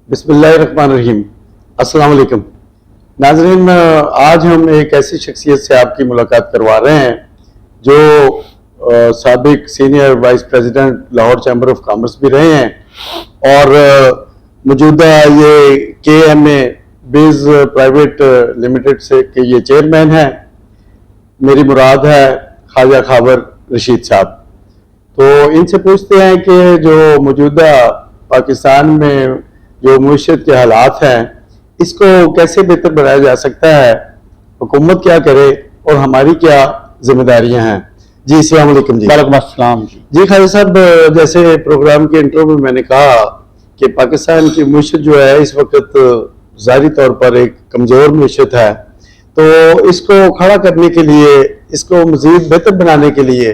बिस्मिल्लाहिर्रहमानिर्रहीम। अस्सलाम वालेकुम नाज़रीन, आज हम एक ऐसी शख्सियत से आपकी मुलाकात करवा रहे हैं जो साबिक senior vice president Lahore chamber of commerce भी रहे हैं और मौजूदा ये KMA बेज प्राइवेट लिमिटेड से के ये चेयरमैन हैं। मेरी मुराद है ख्वाजा खाबर रशीद साहब। तो इनसे पूछते हैं कि जो मौजूदा पाकिस्तान में जो मईशत के हालात हैं, इसको कैसे बेहतर बनाया जा सकता है, हुकूमत क्या करे और हमारी क्या जिम्मेदारियां हैं। जी अस्सलाम वालेकुम। जी वालेकुम अस्सलाम। जी ख्वाजा साहब, जैसे प्रोग्राम के इंट्रो में मैंने कहा कि पाकिस्तान की मईशत जो है इस वक्त ज़ाहिरी तौर पर एक कमज़ोर मईशत है, तो इसको खड़ा करने के लिए, इसको मज़ीद बेहतर बनाने के लिए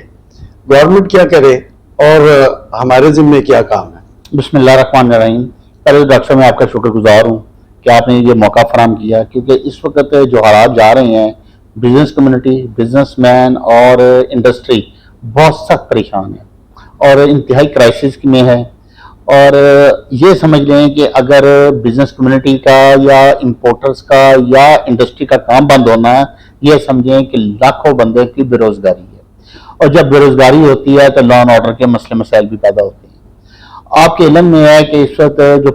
गवर्नमेंट क्या करे और हमारे ज़िम्मे क्या काम है। बिस्मिल्लाहिर्रहमानिर्रहीम। पहले डॉक्टर साहब, मैं आपका शुक्रगुजार हूँ कि आपने ये मौका फराहम किया, क्योंकि इस वक्त जो हालात जा रहे हैं, बिजनेस कम्युनिटी, बिजनेसमैन और इंडस्ट्री बहुत सख्त परेशान है और इंतहाई क्राइसिस में है। और ये समझ लें कि अगर बिजनेस कम्युनिटी का या इंपोर्टर्स का या इंडस्ट्री का काम बंद होना है, ये समझें कि लाखों बंदे की बेरोजगारी है। और जब बेरोजगारी होती है तो लॉ एंड ऑर्डर के मसले मसाइल भी पैदा होते हैं। आपके इल्म में है कि इस वक्त जो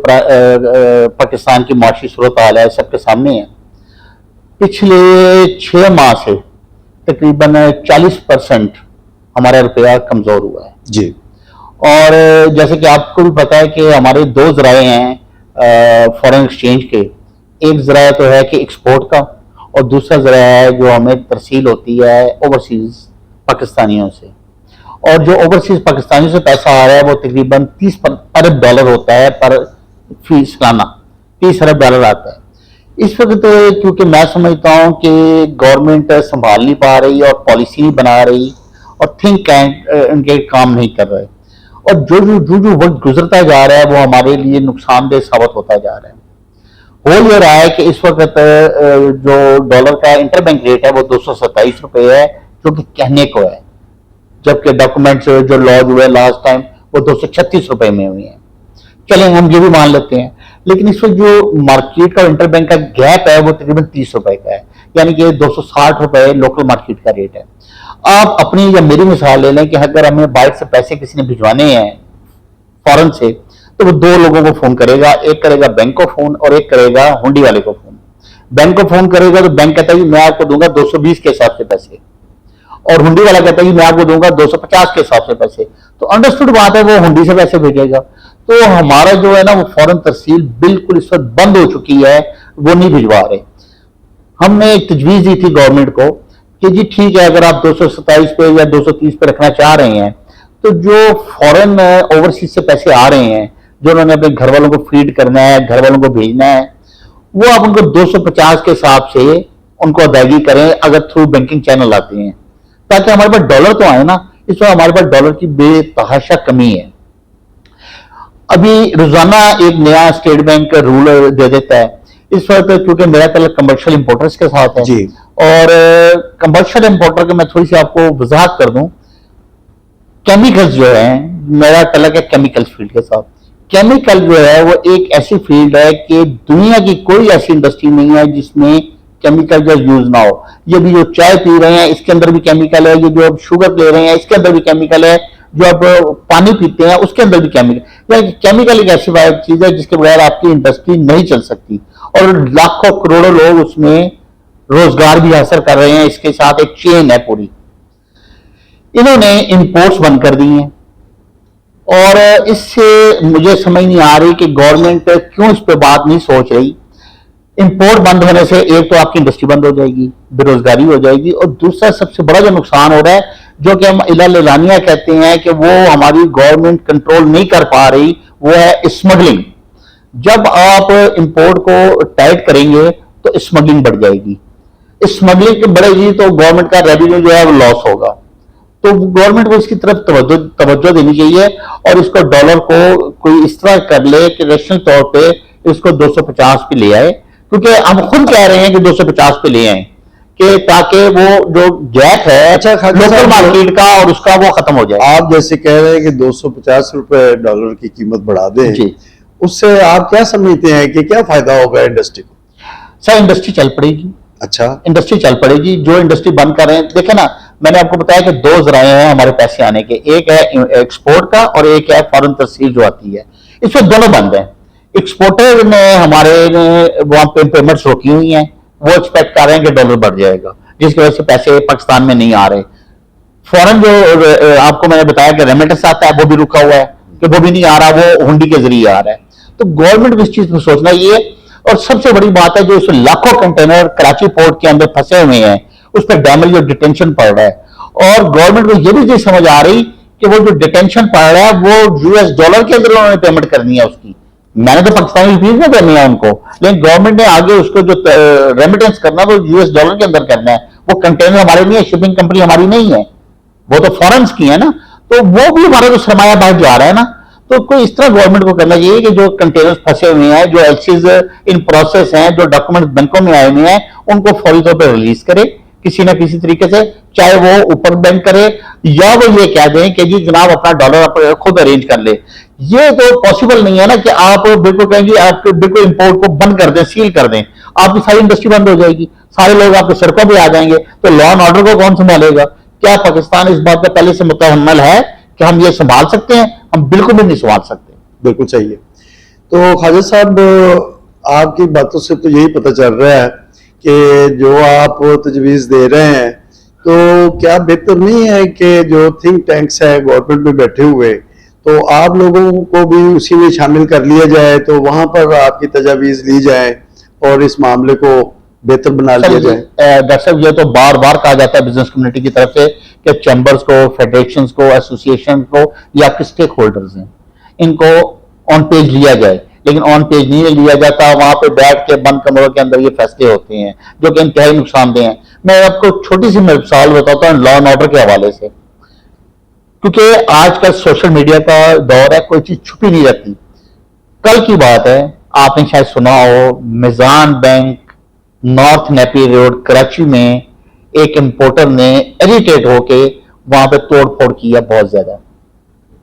पाकिस्तान की माशी सूरत हाल है सबके सामने है। पिछले 6 माह से तकरीबन 40% हमारा रुपया कमजोर हुआ है जी। और जैसे कि आपको भी पता है कि हमारे 2 ज़राए हैं फॉरेन एक्सचेंज के। एक ज़राया तो है कि एक्सपोर्ट का, और दूसरा ज़राया है जो हमें तरसील होती है ओवरसीज पाकिस्तानियों से। और जो ओवरसीज पाकिस्तानियों से पैसा आ रहा है वो तकरीबन 30 अरब डॉलर होता है पर फीस सालाना 30 अरब डॉलर आता है। इस वक्त क्योंकि मैं समझता हूँ कि गवर्नमेंट संभाल नहीं पा रही और पॉलिसी नहीं बना रही और थिंक इनके काम नहीं कर रहे, और जो वक्त गुजरता जा रहा है वो हमारे लिए नुकसानदेह साबित होता जा रहा है। हो ये रहा है कि इस वक्त जो डॉलर का इंटरबैंक रेट है वो 227 रुपये है, जो कि कहने को है, जबकि डॉक्यूमेंट्स जो लॉन्च हुए लास्ट टाइम वो 236 रुपए में हुए हैं। चलें, हम ये भी मान लेते हैं, लेकिन इस वक्त जो मार्केट का इंटरबैंक का गैप है वो तकरीबन 30 रुपए का है, यानी कि 260 रुपए लोकल मार्केट का रेट है। आप अपनी या मेरी मिसाल ले लें कि अगर हमें बाहर से पैसे किसी ने भिजवाने हैं फॉरेन से, तो वो 2 लोगों को फोन करेगा, एक करेगा बैंक को फोन और एक करेगा हुंडी वाले को फोन। बैंक को फोन करेगा तो बैंक कहता है मैं आपको दूंगा 220 के हिसाब से पैसे, और हुंडी वाला कहता है मैं आपको दूंगा 250 के हिसाब से पैसे। तो अंडरस्टूड बात है, वो हुंडी से पैसे भेजेगा। तो हमारा जो है ना वो फॉरेन तरसील बिल्कुल इस वक्त बंद हो चुकी है, वो नहीं भिजवा रहे। हमने एक तजवीज दी थी गवर्नमेंट को कि जी ठीक है, अगर आप 227 पे या 230 पे रखना चाह रहे हैं, तो जो फॉरेन ओवरसीज से पैसे आ रहे हैं, जो उन्होंने अपने घर वालों को फीड करना है, घर वालों को भेजना है, वो आप उनको 250 के हिसाब से उनको अदायगी करें अगर थ्रू बैंकिंग चैनल आते हैं, ताकि हमारे पास डॉलर तो आए ना। इस वक्त हमारे पास डॉलर की बेतहाशा कमी है। अभी रोजाना एक नया स्टेट बैंक रूल दे देता है। इस वक्त क्योंकि मेरा तल्लुक कमर्शियल इंपोर्टर्स के साथ है जी, और कमर्शियल इंपोर्टर के मैं थोड़ी सी आपको वजाहत कर दूं। केमिकल्स जो है, मेरा तल्लुक है केमिकल फील्ड के साथ। केमिकल जो है वो एक ऐसी फील्ड है कि दुनिया की कोई ऐसी इंडस्ट्री नहीं है जिसमें केमिकल का यूज ना हो। ये भी जो चाय पी रहे हैं इसके अंदर भी केमिकल है, ये जो अब शुगर ले रहे हैं इसके अंदर भी केमिकल है, जो अब पानी पीते हैं उसके अंदर भी केमिकल। यानी केमिकल एक ऐसी चीज है जिसके बगैर आपकी इंडस्ट्री नहीं चल सकती, और लाखों करोड़ों लोग उसमें रोजगार भी हासिल कर रहे हैं। इसके साथ एक चेन है पूरी। इन्होंने इंपोर्ट्स बंद कर दी हैं और इससे मुझे समझ नहीं आ रही कि गवर्नमेंट क्यों इस पर बात नहीं सोच रही। इंपोर्ट बंद होने से एक तो आपकी इंडस्ट्री बंद हो जाएगी, बेरोजगारी हो जाएगी, और दूसरा सबसे बड़ा जो नुकसान हो रहा है, जो कि हम इलालानिया कहते हैं कि वो हमारी गवर्नमेंट कंट्रोल नहीं कर पा रही, वो है स्मगलिंग। जब आप इंपोर्ट को टाइट करेंगे तो स्मगलिंग बढ़ जाएगी। स्मगलिंग बढ़ेगी तो गवर्नमेंट का रेवेन्यू जो है वो लॉस होगा। तो गवर्नमेंट को इसकी तरफ तवज्जो देनी चाहिए और इसको डॉलर को कोई इस तरह कर ले कि नेशनल तौर पे इसको 250 पे ले आए, क्योंकि हम खुद कह रहे हैं कि 250 पे ले आए कि ताकि वो जो गैप है लोकल मार्केट का और उसका वो खत्म हो जाए। आप जैसे कह रहे हैं कि 250 रुपए डॉलर की कीमत बढ़ा दें, उससे आप क्या समझते हैं कि क्या फायदा होगा इंडस्ट्री को? सर इंडस्ट्री चल पड़ेगी, अच्छा, इंडस्ट्री चल पड़ेगी। जो इंडस्ट्री बंद कर रहे हैं, देखे ना, मैंने आपको बताया कि दो जराए हैं हमारे पैसे आने के, एक है एक्सपोर्ट का और एक है फॉरेन तरसील जो आती है, इसमें दोनों बंद हैं। एक्सपोर्टर ने हमारे वहां पे पेमेंट्स रोकी हुई हैं, वो एक्सपेक्ट कर रहे हैं कि डॉलर बढ़ जाएगा, जिसकी वजह से पैसे पाकिस्तान में नहीं आ रहे। फॉरेन जो आपको मैंने बताया कि रेमिटेंस आता है, वो भी रुका हुआ है, कि वो भी नहीं आ रहा, वो हुंडी के जरिए आ रहा है। तो गवर्नमेंट को इस चीज में सोचना ये। और सबसे बड़ी बात है, जो इसमें लाखों कंटेनर कराची पोर्ट के अंदर फंसे हुए हैं, उस पर डैमेज और डिटेंशन पड़ रहा है। और गवर्नमेंट को ये भी नहीं समझ आ रही कि वो जो डिटेंशन पड़ रहा है वो यूएस डॉलर के अंदर उन्होंने पेमेंट करनी है उसकी। मैंने तो पाकिस्तानी रुपीज में करनी है उनको, लेकिन गवर्नमेंट ने आगे उसको जो रेमिटेंस करना वो यूएस डॉलर के अंदर करना है। वो कंटेनर हमारे नहीं है, शिपिंग कंपनी हमारी नहीं है, वो तो फॉरेन की है ना। तो वो भी हमारा जो सरमाया बाहर जा रहा है ना, तो कोई इस तरह गवर्नमेंट को करना चाहिए कि जो कंटेनर्स फंसे हुए हैं, जो एलसीज इन प्रोसेस हैं, जो डॉक्यूमेंट बैंकों में आए हुए हैं, उनको फौरी तौर पर रिलीज करे किसी ना किसी तरीके से, चाहे वो ऊपर बैंक करे या वो ये कह दें कि जी जनाब अपना डॉलर खुद अरेंज कर ले। ये तो पॉसिबल नहीं है ना कि आप बिल्कुल कहेंगे आप बिल्कुल इंपोर्ट को बंद कर दें, सील कर दें, आपकी सारी इंडस्ट्री बंद हो जाएगी, सारे लोग आपके सड़कों पर आ जाएंगे, तो लॉ एंड ऑर्डर को कौन संभालेगा? क्या पाकिस्तान इस बात का पहले से मुतहम्मल है कि हम ये संभाल सकते हैं? हम बिल्कुल भी नहीं संभाल सकते। बिल्कुल सही है। तो ख्वाजा साहब, आपकी बातों से तो यही पता चल रहा है कि जो आप तजवीज़ दे रहे हैं, तो क्या बेहतर नहीं है कि जो थिंक टैंक्स है गवर्नमेंट में बैठे हुए, तो आप लोगों को भी उसी में शामिल कर लिया जाए, तो वहां पर आपकी तजावीज़ ली जाए और इस मामले को बेहतर बना लिया जाए? डॉक्टर साहब, ये तो बार बार कहा जाता है बिजनेस कम्युनिटी की तरफ से कि चैम्बर्स को, फेडरेशन को, एसोसिएशन को या आपके स्टेक होल्डर्स हैं, इनको ऑन पेज लिया जाए, लेकिन ऑन पेज नहीं लिया जाता। वहां पे बैठ के बंद कमरों के अंदर ये फैसले होते हैं जो कि इंतहाई नुकसानदेह हैं। मैं आपको छोटी सी मिसाल बताता हूँ लॉ एंड ऑर्डर के हवाले से, क्योंकि आजकल सोशल मीडिया का दौर है, कोई चीज छुपी नहीं रहती। कल की बात है, आपने शायद सुना हो, Meezan bank north Napier road Karachi में एक इंपोर्टर ने इरिटेट होके वहां पे तोड़फोड़ किया बहुत ज्यादा।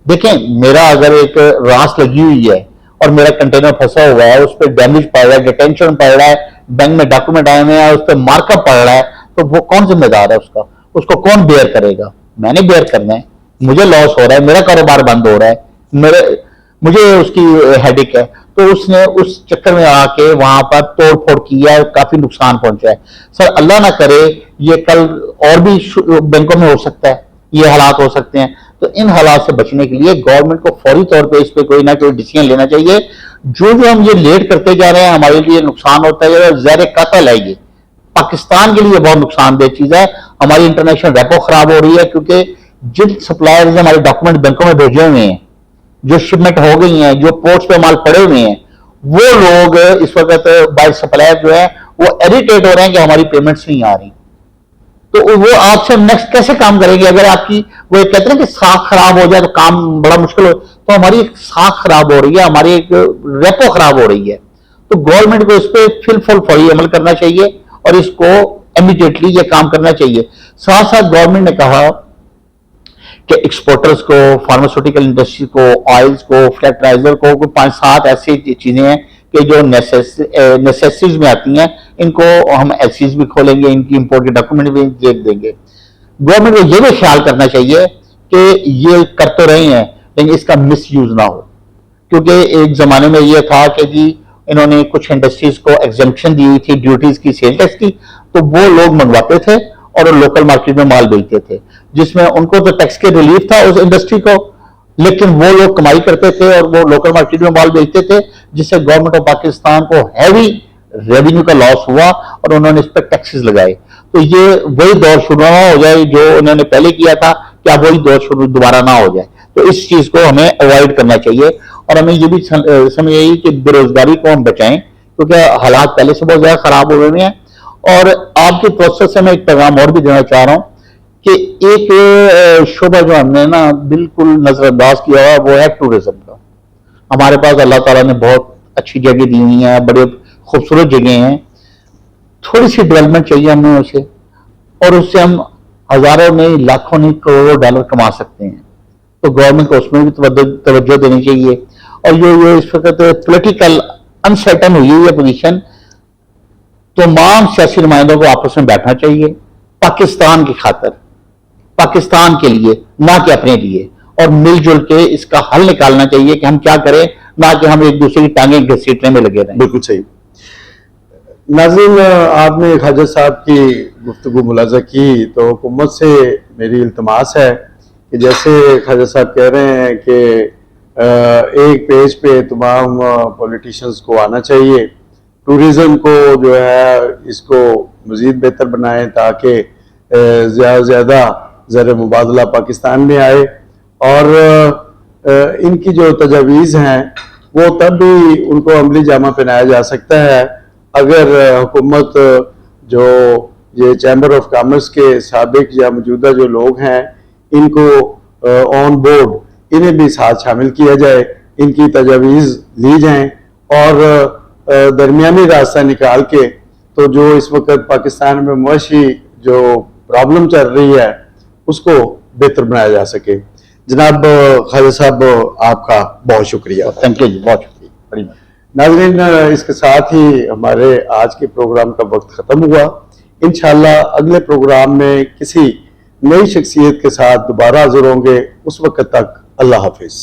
देखें, मेरा अगर एक रास लगी हुई है और मेरा कंटेनर फंसा हुआ है, उस पर डैमेज पड़ रहा है, डिटेंशन पड़ रहा है, बैंक में डॉक्यूमेंट आए हुए हैं, उस पर मार्कअप पड़ रहा है, तो वो कौन जिम्मेदार है उसका? उसको कौन बेयर करेगा? मैंने बेयर करना है। मुझे लॉस हो रहा है, मेरा कारोबार बंद हो रहा है, मुझे उसकी हेडेक है। तो उसने उस चक्कर में आके वहां पर तोड़फोड़ किया, काफी नुकसान पहुंचा है। सर अल्लाह ना करे ये कल और भी बैंकों में हो सकता है, ये हालात हो सकते हैं। तो इन हालात से बचने के लिए गवर्नमेंट को फौरी तौर पे इस पे कोई ना कोई डिसीजन लेना चाहिए। जो जो हम ये लेट करते जा रहे हैं, हमारे लिए नुकसान होता है, ज़हर कतल है। ये पाकिस्तान के लिए बहुत नुकसानदेह चीज है। हमारी इंटरनेशनल रेपो खराब हो रही है, क्योंकि जिन सप्लायर्स ने हमारे डॉक्यूमेंट बैंकों में भेजे हुए हैं, जो शिपमेंट हो गई हैं, जो पोर्ट्स पे माल पड़े हुए हैं, वो लोग इस वक्त बाय सप्लायर जो है वो इरिटेट हो रहे हैं कि हमारी पेमेंट्स नहीं आ रही। तो वो आपसे नेक्स्ट कैसे काम करेंगे? अगर आपकी वो कहते हैं कि साख खराब हो जाए तो काम बड़ा मुश्किल हो, तो हमारी एक साख खराब हो रही है, हमारी एक रेपो खराब हो रही है। तो गवर्नमेंट को इस पर फिलफुल फौरी अमल करना चाहिए और इसको इमीडिएटली ये काम करना चाहिए। साथ साथ गवर्नमेंट ने कहा कि एक्सपोर्टर्स को, फार्मास्यूटिकल इंडस्ट्री को, ऑयल्स को, फर्टिलाइजर को, 5-7 ऐसी चीजें हैं कि जो नेसेसरीज में आती हैं, इनको हम एलसीज भी खोलेंगे, इनकी इंपोर्ट के डॉक्यूमेंट भी देख देंगे। गवर्नमेंट को यह भी ख्याल करना चाहिए कि ये कर तो रहे हैं, लेकिन इसका मिस यूज ना हो। क्योंकि एक जमाने में यह था कि जी इन्होंने कुछ इंडस्ट्रीज को एग्जेम्पशन दी हुई थी ड्यूटीज की, सेल टैक्स की, तो वो लोग मंगवाते थे और लोकल मार्केट में माल बेचते थे, जिसमें उनको तो टैक्स के रिलीफ था उस इंडस्ट्री को, लेकिन वो लोग कमाई करते थे और वो लोकल मार्केट में माल बेचते थे, जिससे गवर्नमेंट ऑफ पाकिस्तान को हैवी रेवेन्यू का लॉस हुआ और उन्होंने इस पर टैक्सेस लगाए। तो ये वही दौर शुरू ना हो जाए जो उन्होंने पहले किया था, क्या वही दौर शुरू दोबारा ना हो जाए। तो इस चीज को हमें अवॉइड करना चाहिए और हमें ये भी समझिए कि बेरोजगारी को हम बचाएं, क्योंकि हालात पहले से बहुत ज्यादा खराब हो गए हैं। और आपके प्रोसेस से मैं एक पैगाम और भी देना चाह रहा हूं कि एक शोबा जो हमने ना बिल्कुल नजरअंदाज किया हुआ वो है टूरिज्म का। हमारे पास अल्लाह ताला ने बहुत अच्छी जगह दी हुई है, बड़े खूबसूरत जगह हैं, थोड़ी सी डेवलपमेंट चाहिए हमें उसे, और उससे हम हजारों नहीं, लाखों नहीं, करोड़ों डॉलर कमा सकते हैं। तो गवर्नमेंट को उसमें भी तवज्जो देनी चाहिए। और ये इस वक्त पॉलिटिकल अनसर्टन हुई हुई है पोजीशन, तमाम सियासी नुमाइंदों को आपस में बैठना चाहिए पाकिस्तान की खातर, पाकिस्तान के लिए, ना कि अपने लिए, और मिलजुल के इसका हल निकालना चाहिए कि हम क्या करें, ना कि हम एक दूसरे की टांगें घसीटने में लगे रहें। बिल्कुल सही। नाज़रीन, आपने ख्वाजा साहब की गुफ्तगू मुलाजा की, तो हुकूमत से मेरी इल्तमास है कि जैसे ख्वाजा साहब कह रहे हैं कि एक पेज पे तमाम पॉलिटिशियंस को आना चाहिए, टूरिज़म को जो है इसको मज़ीद बेहतर बनाएं ताकि ज़्यादा से ज़्यादा ज़र मुबादला पाकिस्तान में आए, और इनकी जो तजावीज़ हैं वो तब भी उनको अमली जामा पहनाया जा सकता है अगर हुकूमत जो ये चैम्बर ऑफ कॉमर्स के साबिक या मौजूदा जो लोग हैं इनको ऑन बोर्ड इन्हें भी साथ शामिल किया जाए, इनकी तजावीज़ ली जाएं और दरमियानी रास्ता निकाल के तो जो इस वक्त पाकिस्तान में मुआशी जो प्रॉब्लम चल रही है उसको बेहतर बनाया जा सके। जनाब ख्वाजा साहब, आपका बहुत शुक्रिया। थैंक यू जी, बहुत शुक्रिया, बड़ी बात। नाज़रीन, इसके साथ ही हमारे आज के प्रोग्राम का वक्त ख़त्म हुआ। इंशाअल्लाह अगले प्रोग्राम में किसी नई शख्सियत के साथ दोबारा हाजिर होंगे। उस वक्त तक अल्लाह हाफिज़।